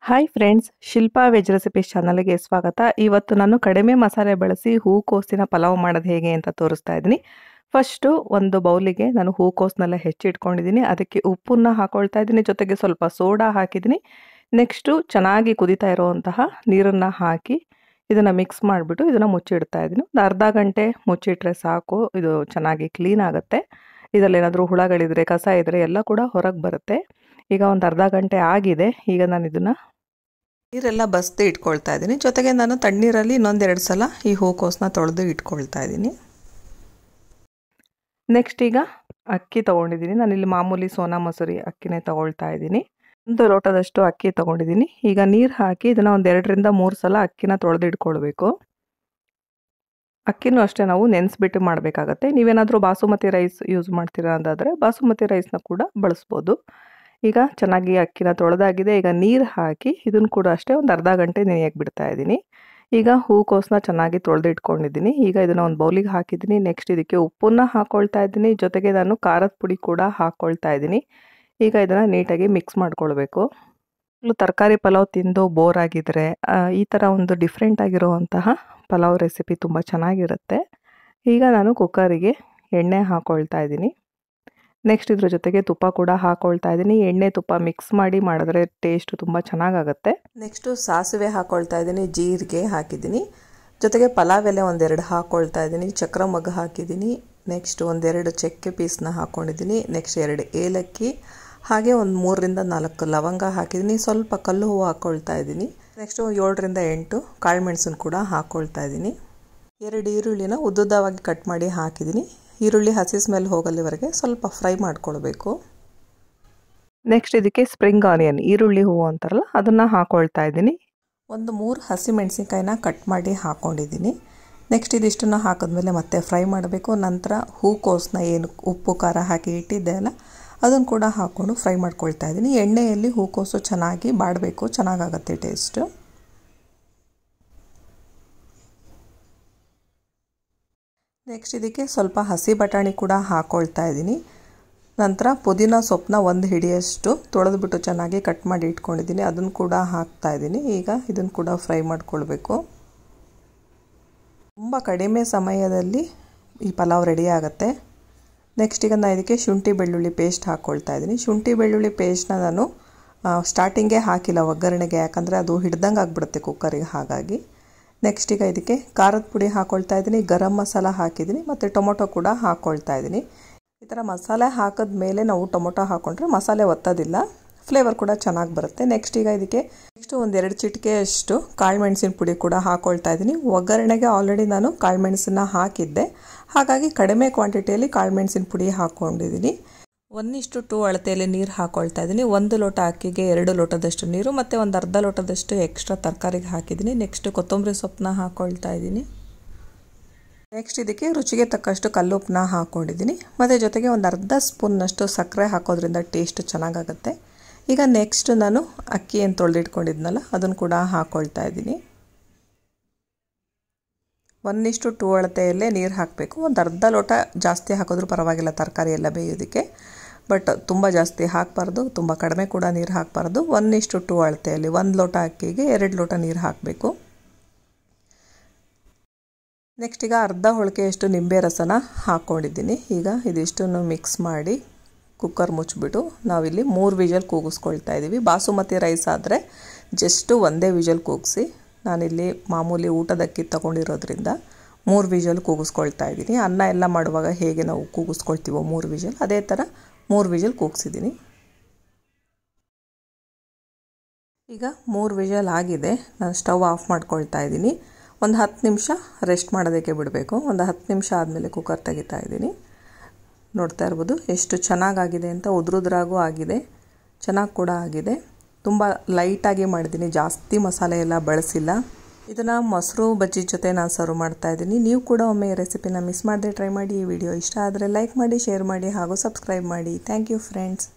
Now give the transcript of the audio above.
Hi friends, Shilpa veg recipes ಚಾನಲ್ಗೆ ಸ್ವಾಗತ. ಇವತ್ತು ನಾನು ಕಡಿಮೆ ಮಸಾಲೆ ಬಳಸಿ ಹೂಕೋಸಿನ ಪಲಾವ್ ಮಾಡೋದು ಹೇಗೆ ಅಂತ ತೋರಿಸ್ತಾ ಇದ್ದೀನಿ. ಫಸ್ಟು ಒಂದು ಬೌಲಿಗೆ ನಾನು ಹೂಕೋಸನ್ನೆಲ್ಲ ಹೆಚ್ಚಿಟ್ಕೊಂಡಿದ್ದೀನಿ. ಅದಕ್ಕೆ ಉಪ್ಪನ್ನ ಹಾಕೊಳ್ತಾ ಇದ್ದೀನಿ, ಜೊತೆಗೆ ಸ್ವಲ್ಪ ಸೋಡಾ ಹಾಕಿದ್ದೀನಿ. ನೆಕ್ಸ್ಟು ಚೆನ್ನಾಗಿ ಕುದೀತಾ ಇರುವಂತಹ ನೀರನ್ನು ಹಾಕಿ ಇದನ್ನು ಮಿಕ್ಸ್ ಮಾಡಿಬಿಟ್ಟು ಇದನ್ನು ಮುಚ್ಚಿಡ್ತಾ ಇದ್ದೀನಿ. ಒಂದು ಅರ್ಧ ಗಂಟೆ ಮುಚ್ಚಿಟ್ರೆ ಸಾಕು. ಇದು ಚೆನ್ನಾಗಿ ಕ್ಲೀನ್ ಆಗುತ್ತೆ. ಇದರಲ್ಲಿ ಏನಾದರೂ ಹುಳಗಳಿದ್ರೆ, ಕಸ ಇದ್ದರೆ ಎಲ್ಲ ಕೂಡ ಹೊರಗೆ ಬರುತ್ತೆ. ಈಗ ಒಂದು ಅರ್ಧ ಗಂಟೆ ಆಗಿದೆ. ಈಗ ನಾನು ಇದನ್ನು ನೀರೆಲ್ಲ ಬಸ್ದು ಇಟ್ಕೊಳ್ತಾ ಇದ್ದೀನಿ. ಜೊತೆಗೆ ನಾನು ತಣ್ಣೀರಲ್ಲಿ ಇನ್ನೊಂದೆರಡು ಸಲ ಈ ಹೂಕೋಸನ್ನ ತೊಳೆದು ಇಟ್ಕೊಳ್ತಾ ಇದ್ದೀನಿ. ನೆಕ್ಸ್ಟ್ ಈಗ ಅಕ್ಕಿ ತೊಗೊಂಡಿದ್ದೀನಿ. ನಾನಿಲ್ಲಿ ಮಾಮೂಲಿ ಸೋನಾ ಮಸೂರಿ ಅಕ್ಕಿನೇ ತೊಗೊಳ್ತಾ ಇದ್ದೀನಿ. 1 ಲೋಟದಷ್ಟು ಅಕ್ಕಿ ತೊಗೊಂಡಿದ್ದೀನಿ. ಈಗ ನೀರು ಹಾಕಿ ಇದನ್ನು ಒಂದು 2 ರಿಂದ 3 ಸಲ ಅಕ್ಕಿನ ತೊಳೆದು ಇಟ್ಕೊಳ್ಬೇಕು. ಅಕ್ಕಿನೂ ಅಷ್ಟೇ ನಾವು ನೆನೆಸ್ಬಿಟ್ಟು ಮಾಡಬೇಕಾಗತ್ತೆ. ನೀವೇನಾದರೂ ಬಾಸುಮತಿ ರೈಸ್ ಯೂಸ್ ಮಾಡ್ತೀರಾ ಅಂತಾದರೆ ಬಾಸುಮತಿ ರೈಸ್ನ ಕೂಡ ಬಳಸ್ಬೋದು. ಈಗ ಚೆನ್ನಾಗಿ ಅಕ್ಕಿನ ತೊಳೆದಾಗಿದೆ. ಈಗ ನೀರು ಹಾಕಿ ಇದನ್ನು ಕೂಡ ಅಷ್ಟೇ ಒಂದು ಅರ್ಧ ಗಂಟೆ ನೆನೆಯಕ್ಕೆ ಬಿಡ್ತಾ ಇದ್ದೀನಿ. ಈಗ ಹೂಕೋಸನ್ನ ಚೆನ್ನಾಗಿ ತೊಳೆದು ಇಟ್ಕೊಂಡಿದ್ದೀನಿ. ಈಗ ಇದನ್ನು ಒಂದು ಬೌಲಿಗೆ ಹಾಕಿದ್ದೀನಿ. ನೆಕ್ಸ್ಟ್ ಇದಕ್ಕೆ ಉಪ್ಪನ್ನ ಹಾಕ್ಕೊಳ್ತಾ ಇದ್ದೀನಿ. ಜೊತೆಗೆ ನಾನು ಖಾರದ ಪುಡಿ ಕೂಡ ಹಾಕ್ಕೊಳ್ತಾ ಇದ್ದೀನಿ. ಈಗ ಇದನ್ನು ನೀಟಾಗಿ ಮಿಕ್ಸ್ ಮಾಡ್ಕೊಳ್ಬೇಕು. ತರಕಾರಿ ಪಲಾವ್ ತಿಂದು ಬೋರ್ ಆಗಿದ್ರೆ ಈ ಥರ ಒಂದು ಡಿಫ್ರೆಂಟ್ ಆಗಿರುವಂತಹ ಪಲಾವ್ ರೆಸಿಪಿ ತುಂಬ ಚೆನ್ನಾಗಿರುತ್ತೆ. ಈಗ ನಾನು ಕುಕ್ಕರಿಗೆ ಎಣ್ಣೆ ಹಾಕ್ಕೊಳ್ತಾ ಇದ್ದೀನಿ. ನೆಕ್ಸ್ಟ್ ಇದ್ರ ಜೊತೆಗೆ ತುಪ್ಪ ಕೂಡ ಹಾಕ್ಕೊಳ್ತಾ ಇದ್ದೀನಿ. ಎಣ್ಣೆ ತುಪ್ಪ ಮಿಕ್ಸ್ ಮಾಡಿ ಮಾಡಿದ್ರೆ ಟೇಸ್ಟ್ ತುಂಬ ಚೆನ್ನಾಗಾಗುತ್ತೆ. ನೆಕ್ಸ್ಟು ಸಾಸಿವೆ ಹಾಕ್ಕೊಳ್ತಾ ಇದ್ದೀನಿ, ಜೀರಿಗೆ ಹಾಕಿದ್ದೀನಿ. ಜೊತೆಗೆ ಪಲಾವ್ ಎಲೆ ಒಂದೆರಡು ಹಾಕ್ಕೊಳ್ತಾ ಇದ್ದೀನಿ, ಚಕ್ರ ಮಗ್ಗು ಹಾಕಿದ್ದೀನಿ. ನೆಕ್ಸ್ಟ್ ಒಂದೆರಡು ಚಕ್ಕೆ ಪೀಸ್ನ ಹಾಕ್ಕೊಂಡಿದ್ದೀನಿ. ನೆಕ್ಸ್ಟ್ 2 ಏಲಕ್ಕಿ, ಹಾಗೆ ಒಂದು 3 ರಿಂದ 4 ಲವಂಗ ಹಾಕಿದ್ದೀನಿ. ಸ್ವಲ್ಪ ಕಲ್ಲು ಹೂವು ಹಾಕ್ಕೊಳ್ತಾ ಇದ್ದೀನಿ. ನೆಕ್ಸ್ಟು 7 ರಿಂದ 8 ಕಾಳುಮೆಣಸನ್ನು ಕೂಡ ಹಾಕ್ಕೊಳ್ತಾ ಇದ್ದೀನಿ. 2 ಈರುಳ್ಳಿನ ಉದ್ದುದ್ದವಾಗಿ ಕಟ್ ಮಾಡಿ ಹಾಕಿದ್ದೀನಿ. ಈರುಳ್ಳಿ ಹಸಿ ಸ್ಮೆಲ್ ಹೋಗಲ್ಲಿವರೆಗೆ ಸ್ವಲ್ಪ ಫ್ರೈ ಮಾಡ್ಕೊಳ್ಬೇಕು. ನೆಕ್ಸ್ಟ್ ಇದಕ್ಕೆ ಸ್ಪ್ರಿಂಗ್ ಆನಿಯನ್, ಈರುಳ್ಳಿ ಹೂವು ಅಂತಾರಲ್ಲ, ಅದನ್ನು ಹಾಕ್ಕೊಳ್ತಾ ಇದ್ದೀನಿ. ಒಂದು 3 ಹಸಿಮೆಣಸಿನ್ಕಾಯಿನ ಕಟ್ ಮಾಡಿ ಹಾಕ್ಕೊಂಡಿದ್ದೀನಿ. ನೆಕ್ಸ್ಟ್ ಇದಿಷ್ಟನ್ನು ಹಾಕಿದ್ಮೇಲೆ ಮತ್ತೆ ಫ್ರೈ ಮಾಡಬೇಕು. ನಂತರ ಹೂಕೋಸನ್ನ ಏನು ಉಪ್ಪು ಖಾರ ಹಾಕಿ ಇಟ್ಟಿದ್ದೆ ಅಲ್ಲ, ಅದನ್ನು ಕೂಡ ಹಾಕ್ಕೊಂಡು ಫ್ರೈ ಮಾಡ್ಕೊಳ್ತಾ ಇದ್ದೀನಿ. ಎಣ್ಣೆಯಲ್ಲಿ ಹೂಕೋಸು ಚೆನ್ನಾಗಿ ಬಾಡಬೇಕು, ಚೆನ್ನಾಗಾಗತ್ತೆ ಟೇಸ್ಟು. ನೆಕ್ಸ್ಟ್ ಇದಕ್ಕೆ ಸ್ವಲ್ಪ ಹಸಿ ಬಟಾಣಿ ಕೂಡ ಹಾಕ್ಕೊಳ್ತಾ ಇದ್ದೀನಿ. ನಂತರ ಪುದೀನ ಸೊಪ್ಪನ್ನ 1 ಹಿಡಿಯಷ್ಟು ತೊಳೆದ್ಬಿಟ್ಟು ಚೆನ್ನಾಗಿ ಕಟ್ ಮಾಡಿ ಇಟ್ಕೊಂಡಿದ್ದೀನಿ, ಅದನ್ನು ಕೂಡ ಹಾಕ್ತಾ ಇದ್ದೀನಿ. ಈಗ ಇದನ್ನು ಕೂಡ ಫ್ರೈ ಮಾಡ್ಕೊಳ್ಬೇಕು. ತುಂಬ ಕಡಿಮೆ ಸಮಯದಲ್ಲಿ ಈ ಪಲಾವ್ ರೆಡಿ ಆಗುತ್ತೆ. ನೆಕ್ಸ್ಟ್ ಈಗ ನಾನು ಇದಕ್ಕೆ ಶುಂಠಿ ಬೆಳ್ಳುಳ್ಳಿ ಪೇಸ್ಟ್ ಹಾಕ್ಕೊಳ್ತಾ ಇದ್ದೀನಿ. ಶುಂಠಿ ಬೆಳ್ಳುಳ್ಳಿ ಪೇಸ್ಟ್ನ ನಾನು ಸ್ಟಾರ್ಟಿಂಗೇ ಹಾಕಿಲ್ಲ ಒಗ್ಗರಣೆಗೆ, ಯಾಕಂದರೆ ಅದು ಹಿಡ್ದಂಗೆ ಆಗಿಬಿಡುತ್ತೆ ಕುಕ್ಕರಿಗೆ, ಹಾಗಾಗಿ. ನೆಕ್ಸ್ಟ್ ಈಗ ಇದಕ್ಕೆ ಖಾರದ ಪುಡಿ ಹಾಕ್ಕೊಳ್ತಾ ಇದ್ದೀನಿ, ಗರಂ ಮಸಾಲ ಹಾಕಿದ್ದೀನಿ, ಮತ್ತು ಟೊಮೊಟೊ ಕೂಡ ಹಾಕ್ಕೊಳ್ತಾ ಇದ್ದೀನಿ. ಈ ಥರ ಮಸಾಲೆ ಹಾಕಿದ ಮೇಲೆ ನಾವು ಟೊಮೊಟೊ ಹಾಕ್ಕೊಂಡ್ರೆ ಮಸಾಲೆ ಒತ್ತೋದಿಲ್ಲ, ಫ್ಲೇವರ್ ಕೂಡ ಚೆನ್ನಾಗಿ ಬರುತ್ತೆ. ನೆಕ್ಸ್ಟ್ ಈಗ ಇದಕ್ಕೆ ಒಂದು 2 ಚಿಟಿಕೆಯಷ್ಟು ಕಾಳುಮೆಣಸಿನ ಪುಡಿ ಕೂಡ ಹಾಕ್ಕೊಳ್ತಾ ಇದ್ದೀನಿ. ಒಗ್ಗರಣೆಗೆ ಆಲ್ರೆಡಿ ನಾನು ಕಾಳುಮೆಣಸನ್ನ ಹಾಕಿದ್ದೆ, ಹಾಗಾಗಿ ಕಡಿಮೆ ಕ್ವಾಂಟಿಟಿಯಲ್ಲಿ ಕಾಳುಮೆಣಸಿನ ಪುಡಿ ಹಾಕ್ಕೊಂಡಿದ್ದೀನಿ. 1:2 ಅಳತೆಯಲ್ಲಿ ನೀರು ಹಾಕ್ಕೊಳ್ತಾ ಇದ್ದೀನಿ. 1 ಲೋಟ ಅಕ್ಕಿಗೆ 2 ಲೋಟದಷ್ಟು ನೀರು, ಮತ್ತು ಒಂದು ಅರ್ಧ ಲೋಟದಷ್ಟು ಎಕ್ಸ್ಟ್ರಾ ತರಕಾರಿಗೆ ಹಾಕಿದ್ದೀನಿ. ನೆಕ್ಸ್ಟ್ ಕೊತ್ತಂಬರಿ ಸೊಪ್ಪನ್ನ ಹಾಕ್ಕೊಳ್ತಾ ಇದ್ದೀನಿ. ನೆಕ್ಸ್ಟ್ ಇದಕ್ಕೆ ರುಚಿಗೆ ತಕ್ಕಷ್ಟು ಕಲ್ಲುಪ್ಪನ್ನ ಹಾಕ್ಕೊಂಡಿದ್ದೀನಿ, ಮತ್ತು ಜೊತೆಗೆ ಒಂದು ಅರ್ಧ ಸ್ಪೂನ್ನಷ್ಟು ಸಕ್ಕರೆ ಹಾಕೋದ್ರಿಂದ ಟೇಸ್ಟ್ ಚೆನ್ನಾಗಾಗುತ್ತೆ. ಈಗ ನೆಕ್ಸ್ಟ್ ನಾನು ಅಕ್ಕಿ ಏನು ತೊಳೆದಿಟ್ಕೊಂಡಿದ್ನಲ್ಲ, ಅದನ್ನು ಕೂಡ ಹಾಕ್ಕೊಳ್ತಾ ಇದ್ದೀನಿ. 1:2 ಅಳತೆಯಲ್ಲೇ ನೀರು ಹಾಕಬೇಕು. ಒಂದು ಅರ್ಧ ಲೋಟ ಜಾಸ್ತಿ ಹಾಕಿದ್ರೂ ಪರವಾಗಿಲ್ಲ ತರಕಾರಿ ಎಲ್ಲ ಬೇಯೋದಕ್ಕೆ, ಬಟ್ ತುಂಬ ಜಾಸ್ತಿ ಹಾಕಬಾರ್ದು, ತುಂಬ ಕಡಿಮೆ ಕೂಡ ನೀರು ಹಾಕಬಾರ್ದು. 1:2 ಅಳತೆಯಲ್ಲಿ 1 ಲೋಟ ಅಕ್ಕಿಗೆ 2 ಲೋಟ ನೀರು ಹಾಕಬೇಕು. ನೆಕ್ಸ್ಟ್ ಈಗ ಅರ್ಧ ಹೋಳಿಗೆಯಷ್ಟು ನಿಂಬೆ ರಸನ ಹಾಕ್ಕೊಂಡಿದ್ದೀನಿ. ಈಗ ಇದಿಷ್ಟನ್ನು ಮಿಕ್ಸ್ ಮಾಡಿ ಕುಕ್ಕರ್ ಮುಚ್ಚಿಬಿಟ್ಟು ನಾವಿಲ್ಲಿ 3 ವಿಷಲ್ ಕೂಗಿಸ್ಕೊಳ್ತಾ ಇದ್ದೀವಿ. ಬಾಸುಮತಿ ರೈಸ್ ಆದರೆ ಜಸ್ಟು 1 ವಿಷಲ್ ಕೂಗಿಸಿ, ನಾನಿಲ್ಲಿ ಮಾಮೂಲಿ ಊಟದಕ್ಕಿ ತೊಗೊಂಡಿರೋದ್ರಿಂದ 3 ವಿಷಲ್ ಕೂಗಿಸ್ಕೊಳ್ತಾ ಇದ್ದೀನಿ. ಅನ್ನ ಎಲ್ಲ ಮಾಡುವಾಗ ಹೇಗೆ ನಾವು ಕೂಗಿಸ್ಕೊಳ್ತೀವೋ 3 ವಿಷಲ್, ಅದೇ ಥರ 3 ವಿಷಲ್ ಕೂಗಿಸಿದ್ದೀನಿ. ಈಗ 3 ವಿಷಲ್ ಆಗಿದೆ. ನಾನು ಸ್ಟವ್ ಆಫ್ ಮಾಡ್ಕೊಳ್ತಾ ಇದ್ದೀನಿ. ಒಂದು 10 ನಿಮಿಷ ರೆಸ್ಟ್ ಮಾಡೋದಕ್ಕೆ ಬಿಡಬೇಕು. ಒಂದು 10 ನಿಮಿಷ ಆದಮೇಲೆ ಕುಕ್ಕರ್ ತೆಗಿತಾ ಇದ್ದೀನಿ. ನೋಡ್ತಾ ಇರ್ಬೋದು ಎಷ್ಟು ಚೆನ್ನಾಗಾಗಿದೆ ಅಂತ. ಉದ್ರುದ್ರಾಗೂ ಆಗಿದೆ, ಚೆನ್ನಾಗಿ ಕೂಡ ಆಗಿದೆ. ತುಂಬ ಲೈಟಾಗಿ ಮಾಡಿದ್ದೀನಿ, ಜಾಸ್ತಿ ಮಸಾಲೆ ಎಲ್ಲ ಬಳಸಿಲ್ಲ. ಇದನ್ನು ಮೊಸರು ಬಜ್ಜಿ ಜೊತೆ ನಾನು ಸರ್ವ್ ಮಾಡ್ತಾ ಇದ್ದೀನಿ. ನೀವು ಕೂಡ ಒಮ್ಮೆ ಈ ರೆಸಿಪಿನ ಮಿಸ್ ಮಾಡದೆ ಟ್ರೈ ಮಾಡಿ. ಈ ವಿಡಿಯೋ ಇಷ್ಟ ಆದರೆ ಲೈಕ್ ಮಾಡಿ, ಶೇರ್ ಮಾಡಿ, ಹಾಗೂ ಸಬ್ಸ್ಕ್ರೈಬ್ ಮಾಡಿ. Thank you friends.